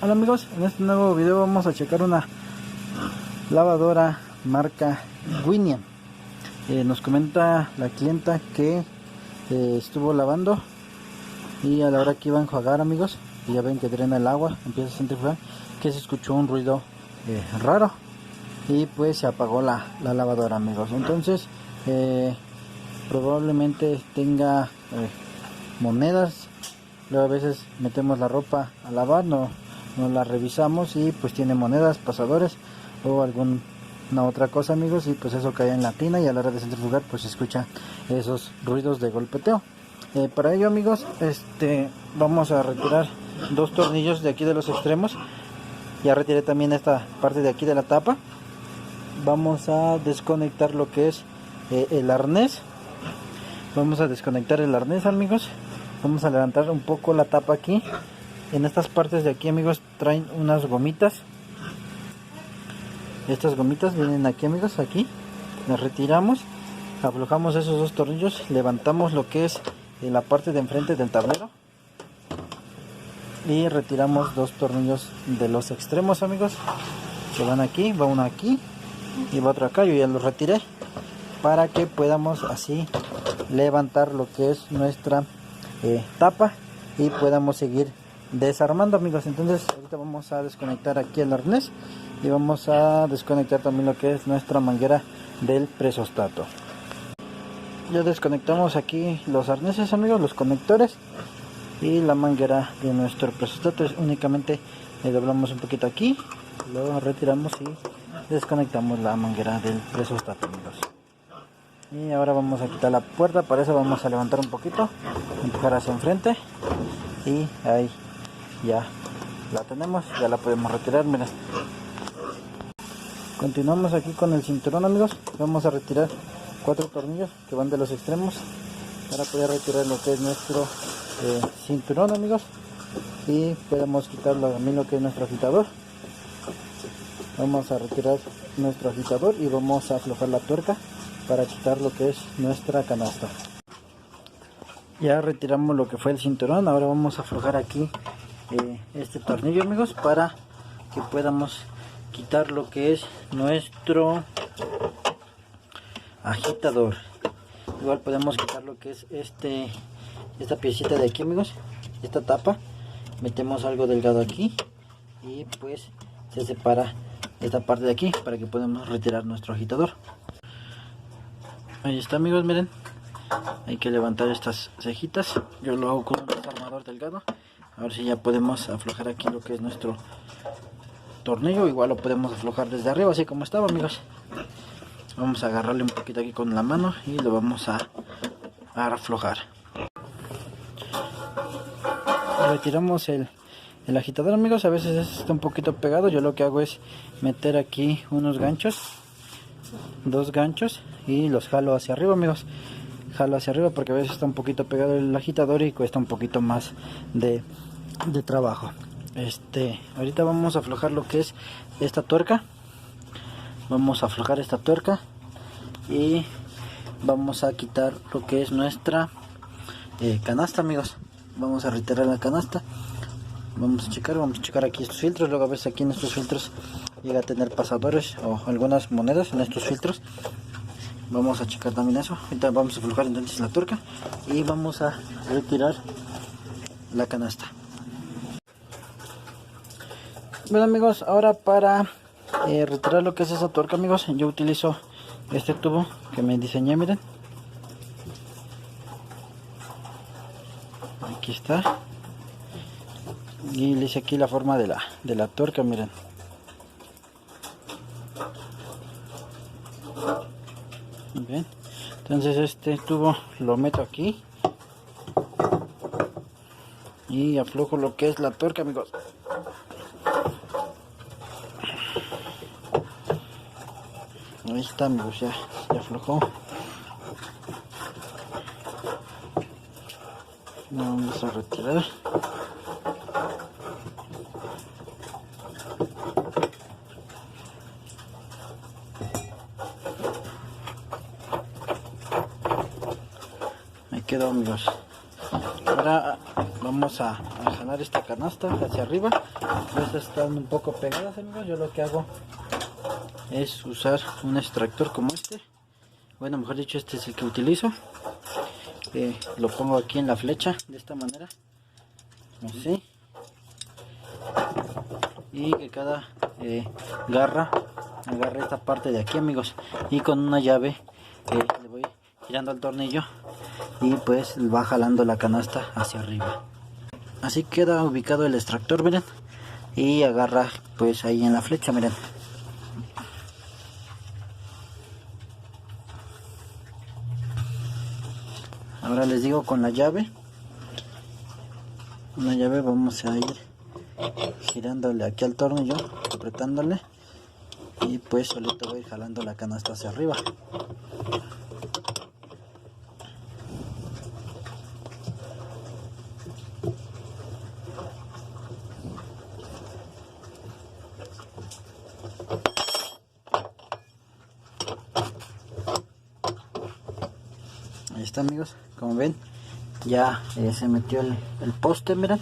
Hola amigos, en este nuevo video vamos a checar una lavadora marca Winiam. Nos comenta la clienta que estuvo lavando y a la hora que iba a enjuagar, amigos, y ya ven que drena el agua, empieza a centrifugar, que se escuchó un ruido raro y pues se apagó la lavadora, amigos. Entonces probablemente tenga monedas. Luego a veces metemos la ropa a lavar, no la revisamos y pues tiene monedas, pasadores o alguna otra cosa, amigos, y pues eso cae en la tina y a la hora de centrifugar pues se escucha esos ruidos de golpeteo. Para ello, amigos, vamos a retirar dos tornillos de aquí de los extremos. Ya retiré también esta parte de aquí de la tapa. Vamos a desconectar lo que es el arnés. Vamos a desconectar el arnés, amigos. Vamos a levantar un poco la tapa aquí. En estas partes de aquí, amigos, traen unas gomitas. Estas gomitas vienen aquí, amigos, aquí. Las retiramos, aflojamos esos dos tornillos, levantamos lo que es la parte de enfrente del tablero y retiramos dos tornillos de los extremos, amigos, que van aquí, va uno aquí y va otro acá. Yo ya los retiré para que podamos así levantar lo que es nuestra tapa y podamos seguir desarmando, amigos. Entonces ahorita vamos a desconectar aquí el arnés y vamos a desconectar también lo que es nuestra manguera del presostato. Ya desconectamos aquí los arneses, amigos, los conectores y la manguera de nuestro presostato. Únicamente doblamos un poquito aquí, luego retiramos y desconectamos la manguera del presostato, amigos. Y ahora vamos a quitar la puerta. Para eso vamos a levantar un poquito, empujar hacia enfrente y ahí ya la tenemos, ya la podemos retirar. Miren, continuamos aquí con el cinturón, amigos. Vamos a retirar 4 tornillos que van de los extremos para poder retirar lo que es nuestro cinturón, amigos, y podemos quitar también lo que es nuestro agitador. Vamos a retirar nuestro agitador y vamos a aflojar la tuerca para quitar lo que es nuestra canasta. Ya retiramos lo que fue el cinturón. Ahora vamos a aflojar aquí este tornillo, amigos, para que podamos quitar lo que es nuestro agitador. Igual podemos quitar lo que es esta piecita de aquí, amigos, esta tapa. Metemos algo delgado aquí y pues se separa esta parte de aquí para que podamos retirar nuestro agitador. Ahí está, amigos, miren, hay que levantar estas cejitas. Yo lo hago con un desarmador delgado. A ver si ya podemos aflojar aquí lo que es nuestro tornillo. Igual lo podemos aflojar desde arriba, así como estaba, amigos. Vamos a agarrarle un poquito aquí con la mano y lo vamos a aflojar. Retiramos el agitador, amigos. A veces está un poquito pegado. Yo lo que hago es meter aquí unos ganchos, 2 ganchos, y los jalo hacia arriba, amigos. Jalo hacia arriba porque a veces está un poquito pegado el agitador y cuesta un poquito más de trabajo. Ahorita vamos a aflojar lo que es esta tuerca. Vamos a aflojar esta tuerca y vamos a quitar lo que es nuestra canasta, amigos. Vamos a retirar la canasta. Vamos a checar aquí estos filtros. Luego a veces aquí en estos filtros llega a tener pasadores o algunas monedas en estos filtros. Vamos a checar también eso. Ahorita vamos a aflojar entonces la tuerca y vamos a retirar la canasta. Bueno, amigos, ahora para retirar lo que es esa tuerca, amigos, yo utilizo este tubo que me diseñé, miren. Aquí está. Y le hice aquí la forma de la tuerca, miren. Bien, entonces este tubo lo meto aquí y aflojo lo que es la tuerca, amigos. Ahí está, amigos, ya aflojó. Vamos a retirar. Ahí quedó, amigos. Ahora vamos a jalar esta canasta hacia arriba. Estas están un poco pegadas, amigos. Yo lo que hago es usar un extractor como este. Bueno, mejor dicho, este es el que utilizo. Lo pongo aquí en la flecha de esta manera, así, y que cada garra agarre esta parte de aquí, amigos, y con una llave le voy girando al tornillo y pues va jalando la canasta hacia arriba. Así queda ubicado el extractor, miren, y agarra pues ahí en la flecha, miren. Ahora les digo, con la llave, una llave vamos a ir girándole aquí al tornillo, apretándole, y pues solito voy a ir jalando la canasta hacia arriba. Ahí está, amigos, como ven ya se metió el poste, miren,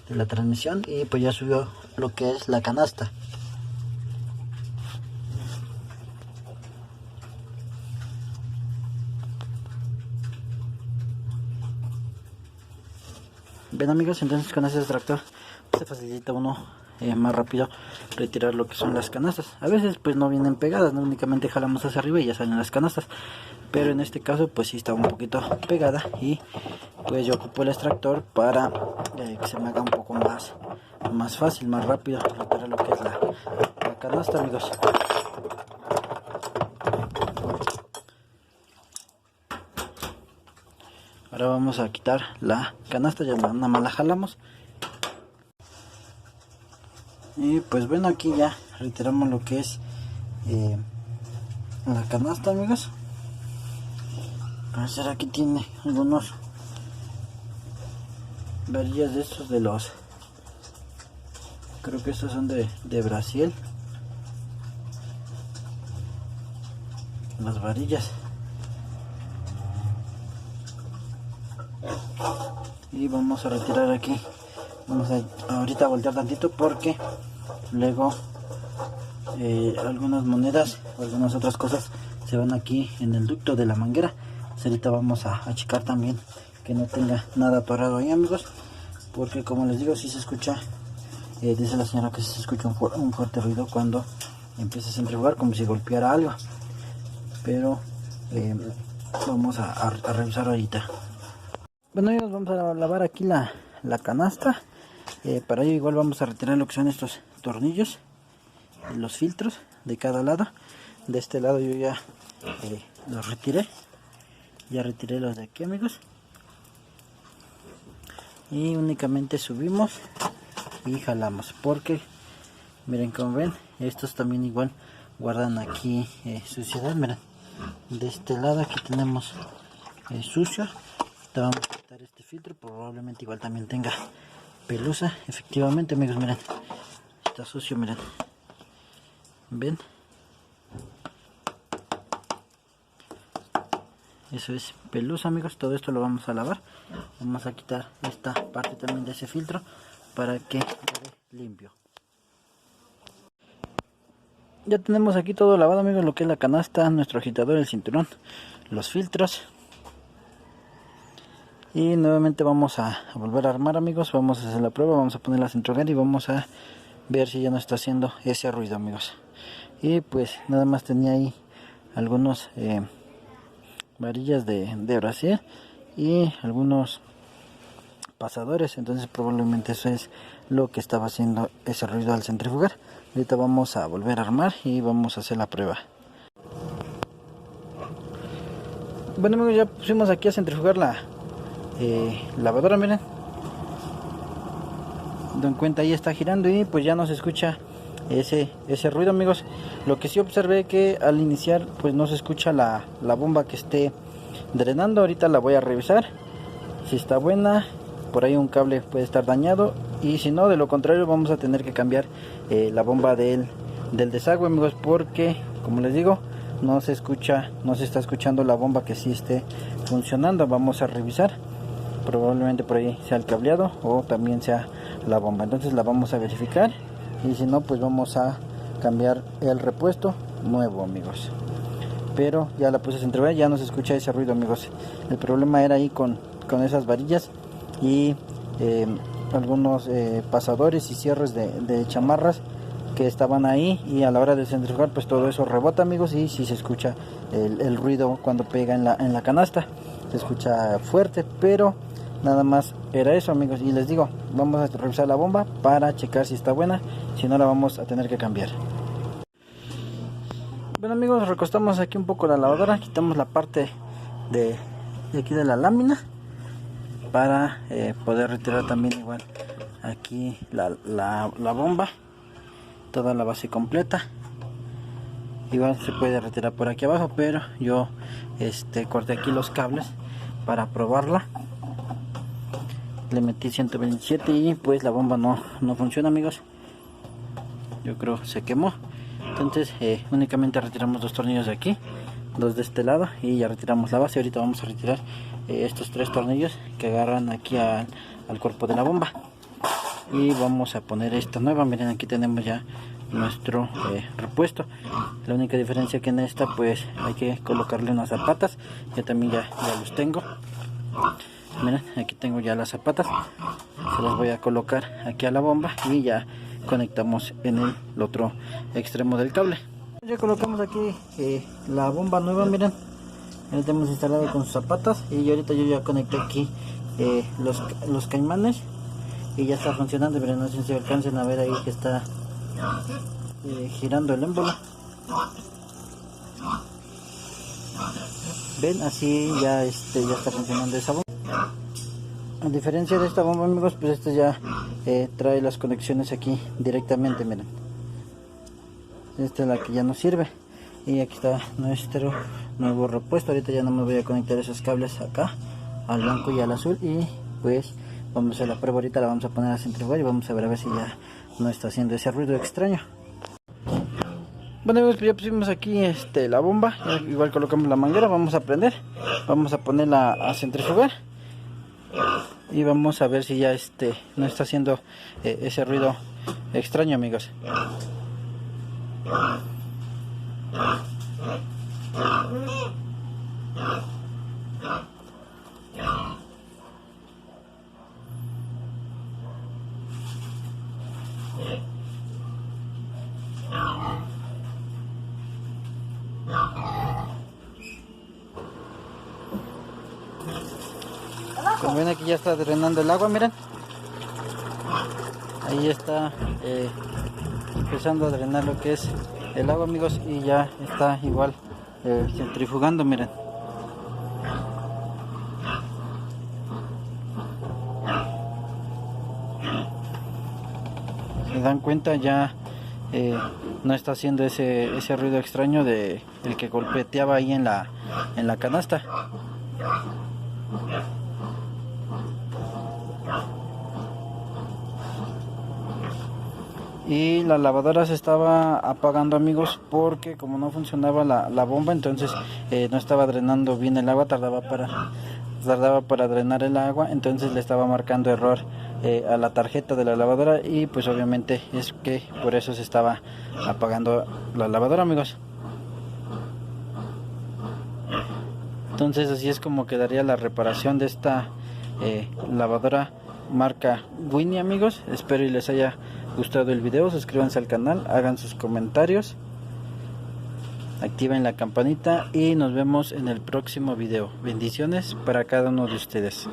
de la transmisión, y pues ya subió lo que es la canasta. Ven, amigos, entonces con ese extractor se facilita uno más rápido retirar lo que son las canastas. A veces pues no vienen pegadas, no únicamente jalamos hacia arriba y ya salen las canastas, pero en este caso pues sí está un poquito pegada, y pues yo ocupo el extractor para que se me haga un poco más fácil, más rápido retirar lo que es la canasta, amigos. Ahora vamos a quitar la canasta, ya nada más la jalamos. Y pues bueno, aquí ya retiramos lo que es la canasta, amigos. Parecer aquí tiene algunos varillas de estos, de los, creo que estos son de Brasil, las varillas. Y vamos a retirar aquí, vamos a ahorita voltear tantito porque luego algunas monedas o algunas otras cosas se van aquí en el ducto de la manguera. Ahorita vamos a achicar también que no tenga nada atorado ahí, amigos, porque como les digo, si se escucha, dice la señora que se escucha un fuerte ruido cuando empieza a centrifugar, como si golpeara algo, pero vamos a revisar ahorita. Bueno, amigos, vamos a lavar aquí la canasta. Para ello igual vamos a retirar lo que son estos tornillos, los filtros de cada lado. De este lado yo ya los retiré. Ya retiré los de aquí, amigos. Y únicamente subimos y jalamos, porque miren, como ven, estos también igual guardan aquí suciedad. Miren, de este lado aquí tenemos sucio. Te vamos a quitar este filtro, probablemente igual también tenga pelusa. Efectivamente, amigos, miren, está sucio, miren, ven, eso es pelusa, amigos. Todo esto lo vamos a lavar. Vamos a quitar esta parte también de ese filtro para que quede limpio. Ya tenemos aquí todo lavado, amigos, lo que es la canasta, nuestro agitador, el cinturón, los filtros. Y nuevamente vamos a volver a armar, amigos. Vamos a hacer la prueba, vamos a poner la centrogar y vamos a ver si ya no está haciendo ese ruido, amigos. Y pues nada más tenía ahí algunos varillas de Brasil y algunos pasadores, entonces probablemente eso es lo que estaba haciendo ese ruido al centrifugar. Ahorita vamos a volver a armar y vamos a hacer la prueba. Bueno, amigos, ya pusimos aquí a centrifugar la lavadora, miren, den cuenta, ahí está girando y pues ya no se escucha ese ruido, amigos. Lo que sí observé que al iniciar pues no se escucha la bomba que esté drenando. Ahorita la voy a revisar si está buena. Por ahí un cable puede estar dañado, y si no, de lo contrario vamos a tener que cambiar la bomba del desagüe, amigos, porque como les digo, no se está escuchando la bomba que sí esté funcionando. Vamos a revisar probablemente por ahí sea el cableado o también sea la bomba. Entonces la vamos a verificar y si no, pues vamos a cambiar el repuesto nuevo, amigos. Pero ya la puse a centrifugar, ya no se escucha ese ruido, amigos. El problema era ahí con esas varillas y algunos pasadores y cierres de chamarras que estaban ahí, y a la hora de centrifugar pues todo eso rebota, amigos, y si se escucha el ruido cuando pega en la canasta, se escucha fuerte, pero nada más era eso, amigos. Y les digo, vamos a revisar la bomba para checar si está buena, si no la vamos a tener que cambiar. Bueno, amigos, recostamos aquí un poco la lavadora, quitamos la parte de aquí de la lámina para poder retirar también igual aquí la bomba, toda la base completa. Igual se puede retirar por aquí abajo, pero yo corté aquí los cables para probarla. Le metí 127 y pues la bomba no funciona, amigos. Yo creo que se quemó. Entonces únicamente retiramos 2 tornillos de aquí, 2 de este lado, y ya retiramos la base. Ahorita vamos a retirar estos 3 tornillos que agarran aquí al cuerpo de la bomba, y vamos a poner esta nueva. Miren, aquí tenemos ya nuestro repuesto. La única diferencia que en esta pues hay que colocarle unas zapatas. Yo también ya los tengo. Miren, aquí tengo ya las zapatas, se las voy a colocar aquí a la bomba y ya conectamos en el otro extremo del cable. Ya colocamos aquí la bomba nueva. Miren, ya tenemos instalado con sus zapatas, y ahorita yo ya conecté aquí los caimanes y ya está funcionando. Miren, no sé si alcancen a ver ahí que está girando el émbolo. Ven, así ya está funcionando esa bomba. A diferencia de esta bomba, amigos, pues esta ya trae las conexiones aquí directamente. Miren, esta es la que ya nos sirve, y aquí está nuestro nuevo repuesto. Ahorita ya no me voy a conectar esos cables acá al blanco y al azul, y pues vamos a la prueba. Ahorita la vamos a poner a centrifugar y vamos a ver si ya no está haciendo ese ruido extraño. Bueno, amigos, pues ya pusimos aquí la bomba, igual colocamos la manguera, vamos a prender, vamos a ponerla a centrifugar y vamos a ver si ya no está haciendo ese ruido extraño, amigos. Como ven, aquí ya está drenando el agua, miren. Ahí está empezando a drenar lo que es el agua, amigos, y ya está igual centrifugando, miren. Se dan cuenta, ya no está haciendo ese ruido extraño de el que golpeteaba ahí en la canasta. Y la lavadora se estaba apagando, amigos, porque como no funcionaba la bomba, entonces no estaba drenando bien el agua, tardaba para drenar el agua, entonces le estaba marcando error a la tarjeta de la lavadora, y pues obviamente es que por eso se estaba apagando la lavadora, amigos. Entonces así es como quedaría la reparación de esta lavadora marca Winnie, amigos. Espero y les haya gustado el video. Suscríbanse al canal, hagan sus comentarios, activen la campanita y nos vemos en el próximo video. Bendiciones para cada uno de ustedes.